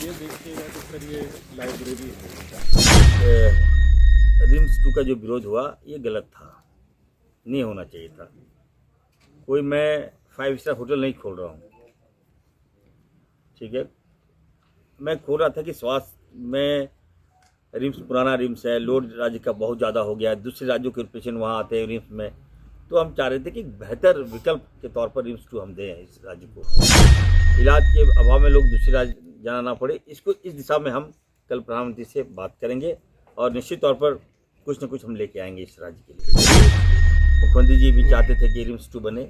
ये देखिएगा तो सर ये लाइब्रेरी है। रिम्स 2 का जो विरोध हुआ ये गलत था, नहीं होना चाहिए था। कोई मैं 5 स्टार होटल नहीं खोल रहा हूँ, ठीक है। मैं खोल रहा था कि स्वास्थ्य में रिम्स पुराना रिम्स है, लोड राज्य का बहुत ज़्यादा हो गया है, दूसरे राज्यों के पेशेंट वहाँ आते हैं रिम्स में, तो हम चाह रहे थे कि बेहतर विकल्प के तौर पर रिम्स 2 हम दें इस राज्य को, इलाज के अभाव में लोग दूसरे राज्य जाना ना पड़े। इसको इस दिशा में हम कल प्रधानमंत्री से बात करेंगे और निश्चित तौर पर कुछ न कुछ हम लेके आएंगे इस राज्य के लिए। मुख्यमंत्री जी भी चाहते थे कि रिम्स 2 बने,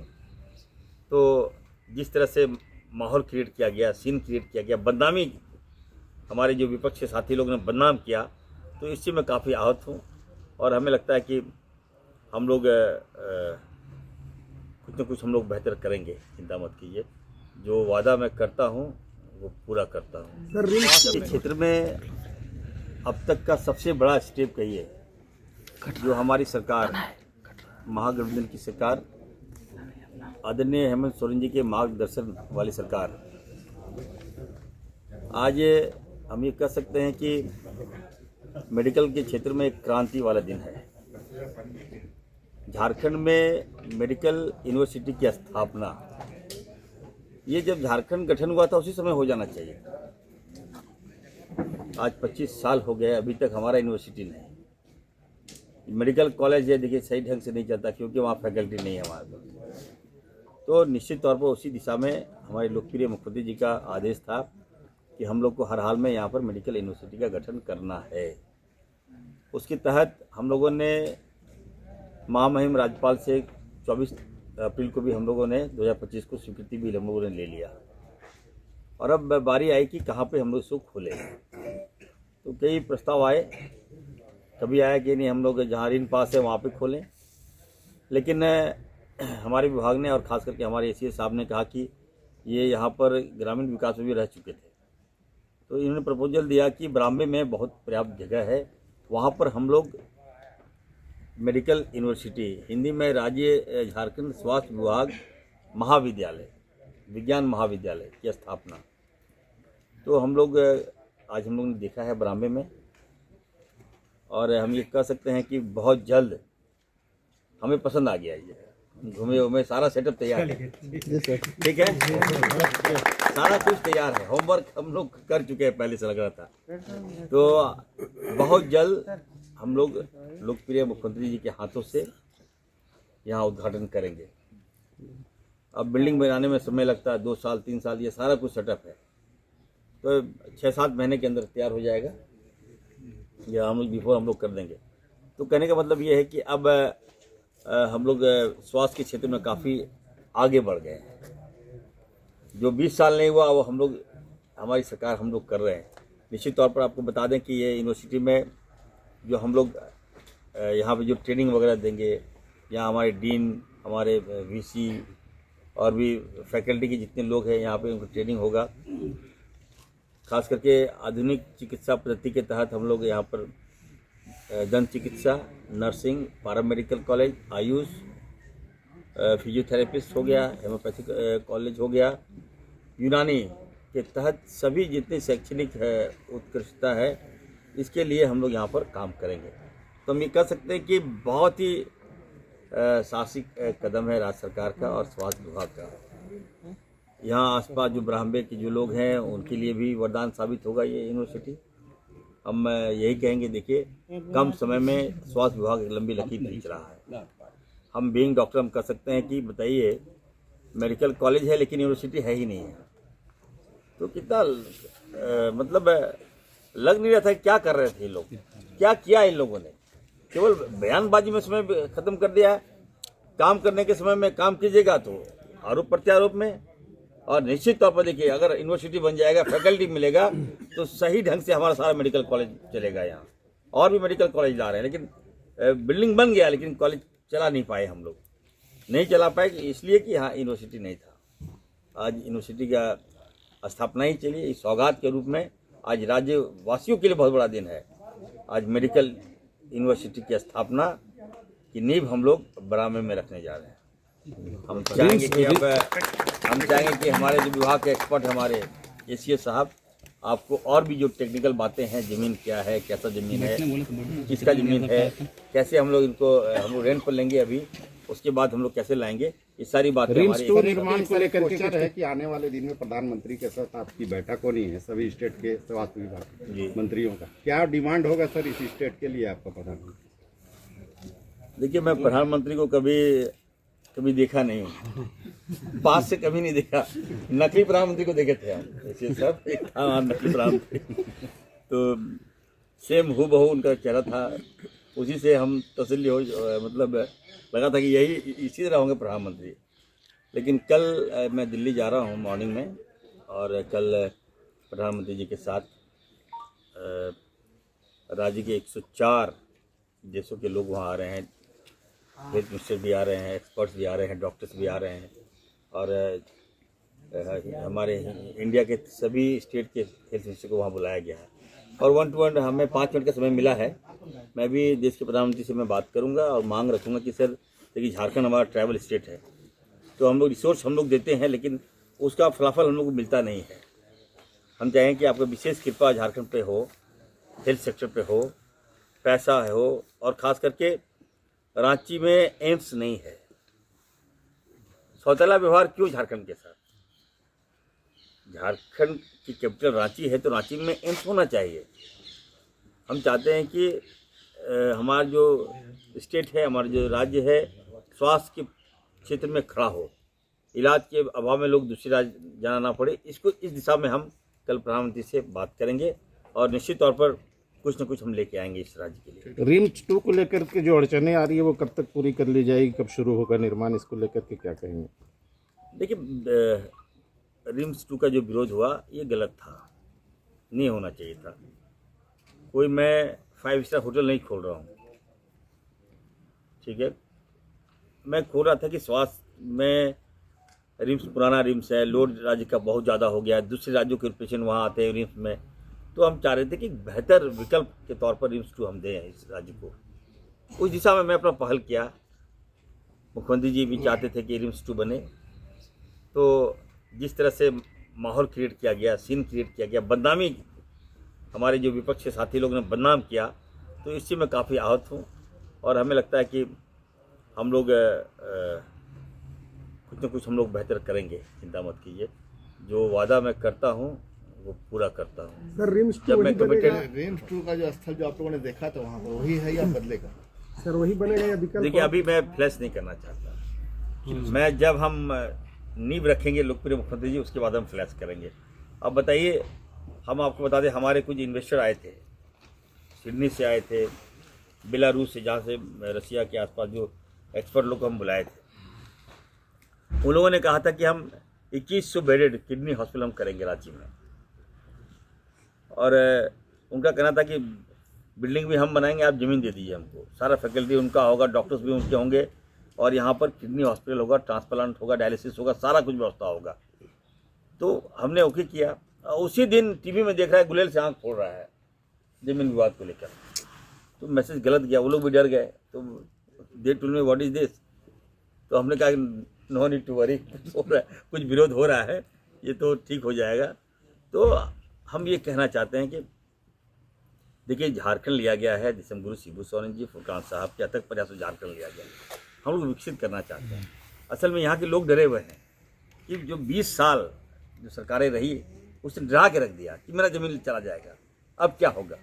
तो जिस तरह से माहौल क्रिएट किया गया, सीन क्रिएट किया गया, बदनामी हमारे जो विपक्ष के साथी लोग ने बदनाम किया, तो इससे मैं काफ़ी आहत हूँ और हमें लगता है कि हम लोग कुछ न कुछ हम लोग बेहतर करेंगे। चिंता मत कीजिए, जो वादा मैं करता हूँ वो पूरा करता हूँ। स्वास्थ्य के क्षेत्र में अब तक का सबसे बड़ा स्टेप कही है जो हमारी सरकार, महागठबंधन की सरकार, आदरणीय हेमंत सोरेन जी के मार्गदर्शन वाली सरकार, आज हम ये कह सकते हैं कि मेडिकल के क्षेत्र में एक क्रांति वाला दिन है। झारखंड में मेडिकल यूनिवर्सिटी की स्थापना, ये जब झारखंड गठन हुआ था उसी समय हो जाना चाहिए। आज 25 साल हो गए, अभी तक हमारा यूनिवर्सिटी नहीं। मेडिकल कॉलेज है, देखिए सही ढंग से नहीं चलता क्योंकि वहाँ फैकल्टी नहीं है हमारे पास। तो निश्चित तौर पर उसी दिशा में हमारे लोकप्रिय मुख्यमंत्री जी का आदेश था कि हम लोग को हर हाल में यहाँ पर मेडिकल यूनिवर्सिटी का गठन करना है। उसके तहत हम लोगों ने महामहिम राज्यपाल से 24 अप्रैल को भी हम लोगों ने 2025 को स्वीकृति भी हम लोगों ने ले लिया और अब बारी आई कि कहाँ पे हम लोग इसको खोलें। तो कई प्रस्ताव आए, कभी आया कि नहीं हम लोग जहाँ ऋण पास है वहाँ पे खोलें, लेकिन हमारे विभाग ने और ख़ास करके हमारे एसीएस साहब ने कहा कि ये यहाँ पर ग्रामीण विकास में भी रह चुके थे, तो इन्होंने प्रपोजल दिया कि ब्राह्मणे में बहुत पर्याप्त जगह है, वहाँ पर हम लोग मेडिकल यूनिवर्सिटी, हिंदी में राज्य झारखंड स्वास्थ्य विभाग महाविद्यालय, विज्ञान महाविद्यालय की स्थापना। तो हम लोग आज हम लोग ने देखा है ब्राह्मणे में, और हम ये कह सकते हैं कि बहुत जल्द हमें पसंद आ गया। ये घूमे उमे सारा सेटअप तैयार है, ठीक है, सारा कुछ तैयार है, होमवर्क हम लोग कर चुके हैं, पहले से लग रहा था। तो बहुत जल्द हम लोग लोकप्रिय मुख्यमंत्री जी के हाथों से यहाँ उद्घाटन करेंगे। अब बिल्डिंग बनाने में समय लगता है, 2 साल 3 साल, ये सारा कुछ सेटअप है, तो 6-7 महीने के अंदर तैयार हो जाएगा, या हम लोग बिफोर हम लोग कर देंगे। तो कहने का मतलब ये है कि अब हम लोग स्वास्थ्य के क्षेत्र में काफ़ी आगे बढ़ गए हैं। जो 20 साल नहीं हुआ वो हम लोग, हमारी सरकार हम लोग कर रहे हैं। निश्चित तौर पर आपको बता दें कि ये यूनिवर्सिटी में जो हम लोग यहाँ पे जो ट्रेनिंग वगैरह देंगे, यहाँ हमारे डीन, हमारे वीसी और भी फैकल्टी के जितने लोग हैं यहाँ पे उनको ट्रेनिंग होगा। खास करके आधुनिक चिकित्सा पद्धति के तहत हम लोग यहाँ पर दंत चिकित्सा, nursing, paramedical college, Ayush, physiotherapist हो गया, हेमोपैथिक कॉलेज हो गया, यूनानी के तहत सभी जितनी शैक्षणिक उत्कृष्टता है, इसके लिए हम लोग यहाँ पर काम करेंगे। तो हम ये कह सकते हैं कि बहुत ही साहसिक कदम है राज्य सरकार का और स्वास्थ्य विभाग का। यहाँ आसपास जो ब्राह्मणे के जो लोग हैं उनके लिए भी वरदान साबित होगा ये यूनिवर्सिटी। हम यही कहेंगे, देखिए कम समय में स्वास्थ्य विभाग एक लंबी लकीर खींच रहा है। हम बीइंग डॉक्टर हम कह सकते हैं कि बताइए, मेडिकल कॉलेज है लेकिन यूनिवर्सिटी है ही नहीं है, तो कितना मतलब लग नहीं रहा था क्या कर रहे थे ये लोग, क्या किया इन लोगों ने। केवल बयानबाजी में समय खत्म कर दिया, काम करने के समय में काम कीजिएगा तो आरोप प्रत्यारोप में। और निश्चित तौर पर देखिए, अगर यूनिवर्सिटी बन जाएगा, फैकल्टी मिलेगा, तो सही ढंग से हमारा सारा मेडिकल कॉलेज चलेगा। यहाँ और भी मेडिकल कॉलेज ला रहे हैं, लेकिन बिल्डिंग बन गया लेकिन कॉलेज चला नहीं पाए, हम लोग नहीं चला पाए इसलिए कि यहाँ यूनिवर्सिटी नहीं था। आज यूनिवर्सिटी का स्थापना ही चली, इस सौगात के रूप में आज राज्यवासियों के लिए बहुत बड़ा दिन है। आज मेडिकल यूनिवर्सिटी की स्थापना की नींव हम लोग ब्राह्मणे में रखने जा रहे हैं। हम चाहेंगे कि हमारे जो विभाग के एक्सपर्ट हमारे एसीएस साहब आपको और भी जो टेक्निकल बातें हैं, ज़मीन क्या है, कैसा ज़मीन है, किसका ज़मीन है, कैसे हम लोग रेंट पर लेंगे अभी, उसके बाद हम लोग कैसे लाएंगे, ये सारी बातें रिम्स हमारी टू निर्माण को लेकर के क्वेश्चन है कि आने वाले दिन में प्रधानमंत्री के साथ आपकी बैठक होनी है, सभी स्टेट के स्वास्थ्य विभाग जी। के मंत्रियों का क्या डिमांड होगा सर इस स्टेट के लिए आपका प्रधानमंत्री? देखिए, मैं प्रधानमंत्री को कभी देखा नहीं हूँ, पास से कभी नहीं देखा। नकली प्रधानमंत्री को देखे थे हम, ऐसे सब एक था वहाँ नकली प्रधानमंत्री, तो सेम हूबहू उनका चेहरा था, उसी से हम तसल्ली हो मतलब लगा था कि यही इसी तरह होंगे प्रधानमंत्री। लेकिन कल मैं दिल्ली जा रहा हूँ मॉर्निंग में, और कल प्रधानमंत्री जी के साथ राज्य के 104 देशों के लोग वहाँ आ रहे हैं, हेल्थ मिनिस्टर भी आ रहे हैं, एक्सपर्ट्स भी आ रहे हैं, डॉक्टर्स भी आ रहे हैं, और हमारे इंडिया के सभी स्टेट के हेल्थ मिनिस्टर को वहाँ बुलाया गया है। और 1 to 1 हमें 5 मिनट का समय मिला है। मैं भी देश के प्रधानमंत्री से मैं बात करूंगा और मांग रखूंगा कि सर देखिए, झारखंड हमारा ट्राइबल स्टेट है, तो हम लोग रिसोर्स हम लोग देते हैं, लेकिन उसका फलाफल हम लोग को मिलता नहीं है। हम चाहें कि आपका विशेष कृपा झारखंड पे हो, हेल्थ सेक्टर पे हो, पैसा हो, और ख़ास करके रांची में एम्स नहीं है। सौतेला व्यवहार क्यों झारखंड के साथ? झारखंड की कैपिटल रांची है, तो रांची में एम्स होना चाहिए। हम चाहते हैं कि हमारा जो स्टेट है, हमारा जो राज्य है, स्वास्थ्य के क्षेत्र में खड़ा हो, इलाज के अभाव में लोग दूसरे राज्य जाना ना पड़े। इस दिशा में हम कल प्रधानमंत्री से बात करेंगे, और निश्चित तौर पर कुछ न कुछ हम लेके आएंगे इस राज्य के लिए। रिम्स 2 को लेकर के जो अड़चने आ रही है वो कब तक पूरी कर ली जाएगी, कब शुरू होगा निर्माण, इसको लेकर के क्या कहेंगे? देखिए, रिम्स 2 का जो विरोध हुआ ये गलत था, नहीं होना चाहिए था। कोई मैं 5 स्टार होटल नहीं खोल रहा हूँ, ठीक है। मैं खोल रहा था कि स्वास्थ्य में रिम्स पुराना रिम्स है, लोड राज्य का बहुत ज़्यादा हो गया है, दूसरे राज्यों के पेशेंट वहाँ आते हैं रिम्स में, तो हम चाह रहे थे कि बेहतर विकल्प के तौर पर रिम्स 2 हम दें इस राज्य को। उस दिशा में मैं अपना पहल किया। मुख्यमंत्री जी भी चाहते थे कि रिम्स 2 बने, तो जिस तरह से माहौल क्रिएट किया गया, सीन क्रिएट किया गया, बदनामी हमारे जो विपक्ष के साथी लोग ने बदनाम किया, तो इससे मैं काफ़ी आहत हूँ। और हमें लगता है कि हम लोग कुछ न कुछ हम लोग बेहतर करेंगे, चिंता मत कीजिए। जो वादा मैं करता हूँ वो पूरा करता हूँ। सर रिम्स जब मैं कमिटेड, रिम्स 2 का जो स्थल जो आप लोगों ने देखा था वहाँ पर वही है या बदलेगा? सर वही बनेगा या विकल्प? देखिए, अभी मैं फ्लैश नहीं करना चाहता। मैं जब हम नींव रखेंगे लोकप्रिय मुख्यमंत्री जी, उसके बाद हम फ्लैश करेंगे। अब बताइए, हम आपको बता दें, हमारे कुछ इन्वेस्टर आए थे, सिडनी से आए थे, बेलारूस से, जहाँ से रसिया के आसपास जो एक्सपर्ट लोग हम बुलाए थे। उन लोगों ने कहा था कि हम 2100 बेडेड किडनी हॉस्पिटल हम करेंगे रांची में, और उनका कहना था कि बिल्डिंग भी हम बनाएंगे, आप ज़मीन दे दीजिए हमको, सारा फैकल्टी उनका होगा, डॉक्टर्स भी उनके होंगे, और यहाँ पर किडनी हॉस्पिटल होगा, ट्रांसप्लांट होगा, डायलिसिस होगा, सारा कुछ व्यवस्था होगा। तो हमने ओके किया। उसी दिन टीवी में देख रहा है गुलेल से आँख फोड़ रहा है जमीन विवाद को लेकर, तो मैसेज गलत गया, वो लोग भी डर गए। तो they told me what is this, तो हमने कहा नो नीड टू वरी, कुछ विरोध हो रहा है, ये तो ठीक हो जाएगा। तो हम ये कहना चाहते हैं कि देखिए, झारखंड लिया गया है दिसंगुरु शिबू सोरेन जी, फुरकान साहब के अथक प्रयास से झारखंड लिया गया है। हम लोग विकसित करना चाहते हैं। असल में यहाँ के लोग डरे हुए हैं कि जो 20 साल जो सरकारें रही, उसने डरा के रख दिया कि मेरा ज़मीन चला जाएगा, अब क्या होगा।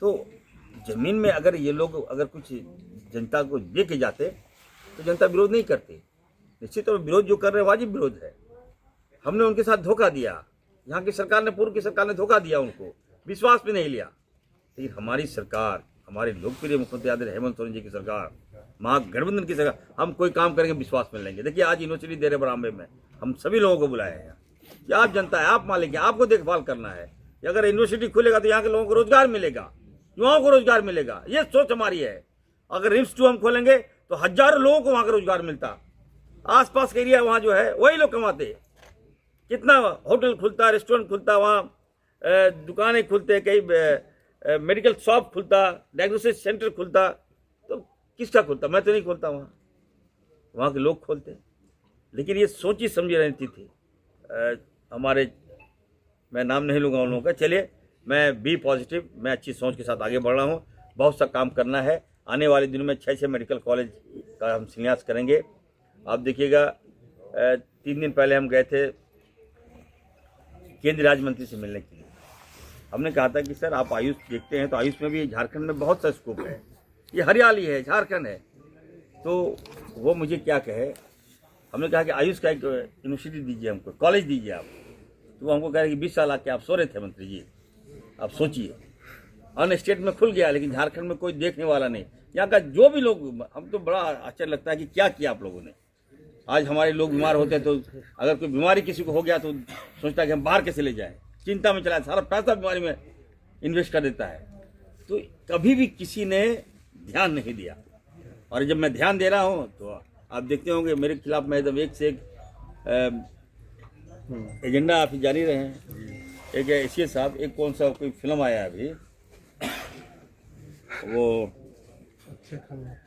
तो ज़मीन में अगर ये लोग अगर कुछ जनता को दे के जाते तो जनता विरोध नहीं करती। निश्चित तौर पर विरोध जो कर रहे हैं वाजिब विरोध है। हमने उनके साथ धोखा दिया, यहाँ की सरकार ने, पूर्व की सरकार ने धोखा दिया, उनको विश्वास में नहीं लिया। लेकिन हमारी सरकार, हमारे लोकप्रिय मुख्यमंत्री आदरणीय हेमंत सोरेन जी की सरकार, महागठबंधन की सरकार, हम कोई काम करेंगे विश्वास में लेंगे। देखिए, आज यूनिवर्सिटी दे रहे बरामदे में, हम सभी लोगों को बुलाए हैं कि आप जनता है, आप मालिक हैं, आपको देखभाल करना है। कि अगर यूनिवर्सिटी खुलेगा तो यहाँ के लोगों को रोजगार मिलेगा, युवाओं को रोजगार मिलेगा, ये सोच हमारी है। अगर रिम्स 2 हम खोलेंगे तो हजारों लोगों को वहाँ का रोजगार मिलता, आसपास के एरिया वहाँ जो है वही लोग कमाते। कितना होटल खुलता, रेस्टोरेंट खुलता, वहाँ दुकानें खुलते, कई मेडिकल शॉप खुलता, डायग्नोसिस सेंटर खुलता। तो किसका खुलता? मैं तो नहीं खोलता, वहाँ के लोग खोलते। लेकिन ये सोची समझी रणनीति थी हमारे मैं नाम नहीं लूँगा उन लोगों का। चलिए, मैं बी पॉजिटिव, मैं अच्छी सोच के साथ आगे बढ़ रहा हूँ। बहुत सा काम करना है। आने वाले दिनों में 6 मेडिकल कॉलेज का हम शिलान्यास करेंगे। आप देखिएगा, 3 दिन पहले हम गए थे केंद्रीय राज्य मंत्री से मिलने के लिए। हमने कहा था कि सर आप आयुष देखते हैं तो आयुष में भी झारखंड में बहुत सा स्कोप है, ये हरियाली है, झारखंड है। तो वो मुझे क्या कहे, हमने कहा कि आयुष का एक यूनिवर्सिटी दीजिए हमको, कॉलेज दीजिए आप। तो वो हमको कह रहे कि 20 साल आके आप सो रहे थे मंत्री जी, आप सोचिए। अन्य स्टेट में खुल गया, लेकिन झारखंड में कोई देखने वाला नहीं। यहाँ का जो भी लोग, हम तो बड़ा आश्चर्य लगता है कि क्या किया आप लोगों ने। आज हमारे लोग बीमार होते हैं तो अगर कोई बीमारी किसी को हो गया तो सोचता है कि हम बाहर कैसे ले जाएं, चिंता में चला, सारा पैसा बीमारी में इन्वेस्ट कर देता है। तो कभी भी किसी ने ध्यान नहीं दिया। और जब मैं ध्यान दे रहा हूँ तो आप देखते होंगे मेरे खिलाफ मैं एकदम एक से एक एजेंडा आप जान ही रहे हैं। एक एशिया साहब, एक कौन सा कोई फिल्म आया है अभी, वो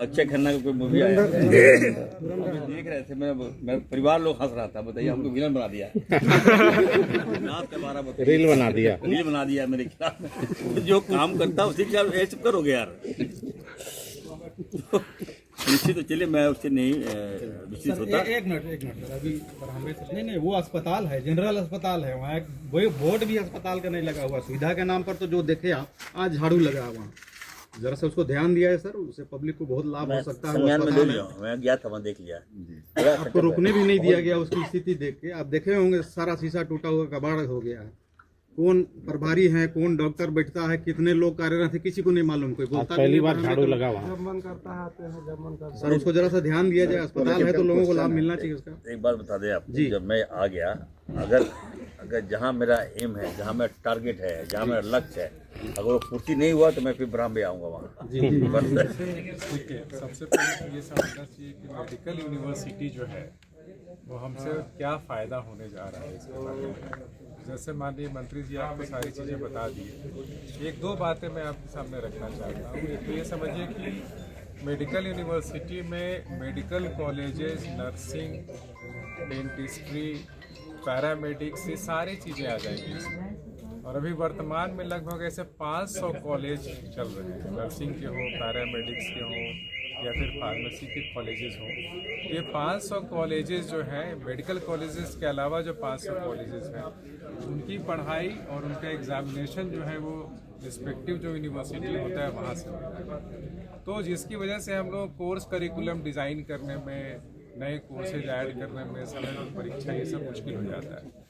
अक्षय खन्ना का कोई मूवी आया, देख रहे थे, मेरा परिवार लोग हंस रहा था। बताइए, हमको विलन बना दिया, रील बना दिया मेरे खिलाफ। जो काम करता है उसी के खिलाफ ऐसे करोगे यार। निश्चित तो चलिए, मैं उससे नहीं विश्चित होता। एक मिनट अभी नहीं, वो अस्पताल है, जनरल अस्पताल है, वहाँ वही बोर्ड भी अस्पताल का नहीं लगा हुआ। सुविधा के नाम पर तो जो देखे आप, आज झाड़ू लगा वहाँ, जरा सा उसको ध्यान दिया है सर, उससे पब्लिक को बहुत लाभ हो सकता है। मैं गया था, वहाँ देख लिया। आपको रुकने भी नहीं दिया गया उसकी स्थिति देख के। आप देखे होंगे सारा शीशा टूटा हुआ, कबाड़ हो गया है। कौन प्रभारी है, कौन डॉक्टर बैठता है, कितने लोग कार्यरत है, किसी को नहीं मालूम। कोई बोलता पहली बार झाड़ू लगा वहाँ। जब मन करता है आते हैं, जब मन करता है। सर उसको जरा सा ध्यान दिया जाए, अस्पताल है तो लोगों को लाभ मिलना चाहिए उसका। एक बात बता दें आप जी। जब मैं आ गया, अगर जहाँ मेरा एम है, जहाँ मेरा टारगेट है, जहाँ मेरा लक्ष्य है, अगर वो पूर्ति नहीं हुआ तो मैं फिर ब्राह्मण आऊँगा वहाँ। देखिए, सबसे पहले तो ये समझना चाहिए कि मेडिकल यूनिवर्सिटी जो है वो हमसे क्या फ़ायदा होने जा रहा है इसके बारे में। जैसे माननीय मंत्री जी आपको सारी चीज़ें बता दी, एक दो बातें मैं आपके सामने रखना चाहता हूँ। एक तो ये समझिए कि मेडिकल यूनिवर्सिटी में medical colleges, nursing, dentistry, paramedics, ये सारी चीज़ें आ जाएंगी इसमें। और अभी वर्तमान में लगभग ऐसे 500 कॉलेज चल रहे हैं, नर्सिंग के हों, पैरामेडिक्स के हों या फिर फार्मेसी के कॉलेजेस हों। ये 500 कॉलेजेस जो हैं, मेडिकल कॉलेजेस के अलावा जो 500 कॉलेजेस हैं, उनकी पढ़ाई और उनका एग्जामिनेशन जो है वो रिस्पेक्टिव जो यूनिवर्सिटी होता है वहाँ से होता है। तो जिसकी वजह से हम लोग कोर्स करिकुलम डिज़ाइन करने में, नए कोर्सेज ऐड करने में, समय पर परीक्षा, ये सब मुश्किल हो जाता है।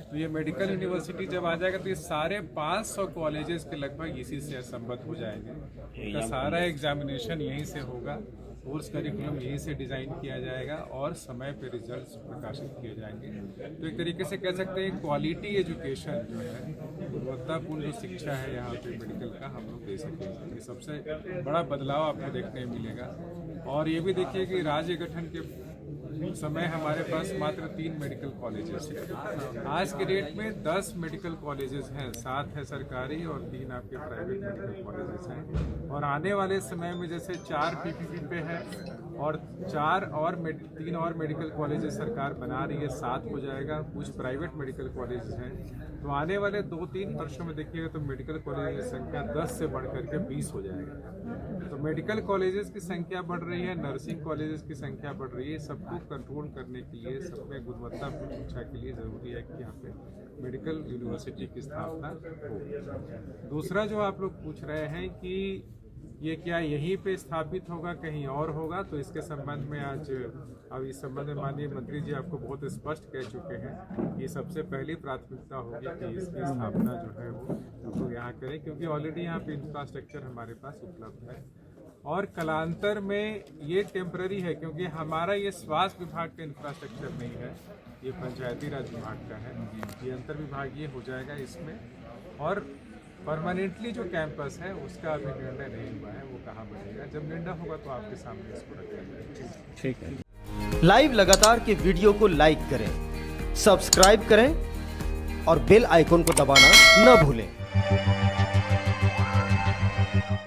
तो ये मेडिकल यूनिवर्सिटी जब आ जाएगा तो ये सारे 500 कॉलेजेस के लगभग इसी से संबद्ध हो जाएंगे। उनका सारा एग्जामिनेशन यहीं से होगा, कोर्स करिकुलम यहीं से डिज़ाइन किया जाएगा और समय पे रिजल्ट्स प्रकाशित किए जाएंगे। तो एक तरीके से कह सकते हैं क्वालिटी एजुकेशन जो है, गुणवत्तापूर्ण जो शिक्षा है यहाँ पे मेडिकल का, हम लोग दे सकेंगे। ये सबसे बड़ा बदलाव आपको देखने मिलेगा। और ये भी देखिए कि राज्य गठन के समय हमारे पास मात्र 3 मेडिकल कॉलेजेस हैं। आज के डेट में 10 मेडिकल कॉलेजेस हैं, 7 है सरकारी और 3 आपके प्राइवेट मेडिकल कॉलेजेस हैं। और आने वाले समय में जैसे 4 पीपीपी पे है और 3 और मेडिकल कॉलेजेस सरकार बना रही है, 7 हो जाएगा। कुछ प्राइवेट मेडिकल कॉलेजेस हैं। तो आने वाले 2-3 वर्षों में देखिएगा तो मेडिकल कॉलेज की संख्या 10 से बढ़ करके 20 हो जाएगा। तो मेडिकल कॉलेजेस की संख्या बढ़ रही है, नर्सिंग कॉलेजेस की संख्या बढ़ रही है। सबको कंट्रोल करने के लिए, सबमें गुणवत्तापूर्ण शिक्षा के लिए ज़रूरी है कि यहाँ पे मेडिकल यूनिवर्सिटी की स्थापना हो। दूसरा जो आप लोग पूछ रहे हैं कि ये क्या यहीं पे स्थापित होगा, कहीं और होगा, तो इसके संबंध में आज अब इस संबंध में माननीय मंत्री जी आपको बहुत स्पष्ट कह चुके हैं कि सबसे पहली प्राथमिकता होगी कि इसकी स्थापना जो है वो हम लोग यहाँ करें, क्योंकि ऑलरेडी यहाँ पे इंफ्रास्ट्रक्चर हमारे पास उपलब्ध है। और कलांतर में ये टेम्पररी है, क्योंकि हमारा ये स्वास्थ्य विभाग का इंफ्रास्ट्रक्चर नहीं है, ये पंचायती राज विभाग का है। ये अंतर विभागीय हो जाएगा इसमें। और परमानेंटली जो कैंपस है उसका अभी निर्णय नहीं हुआ है, वो कहाँ बनेगा। जब निर्णय होगा तो आपके सामने इसको रखेंगे। ठीक है। लाइव लगातार के वीडियो को लाइक करें, सब्सक्राइब करें और बेल आइकन को दबाना न भूलें।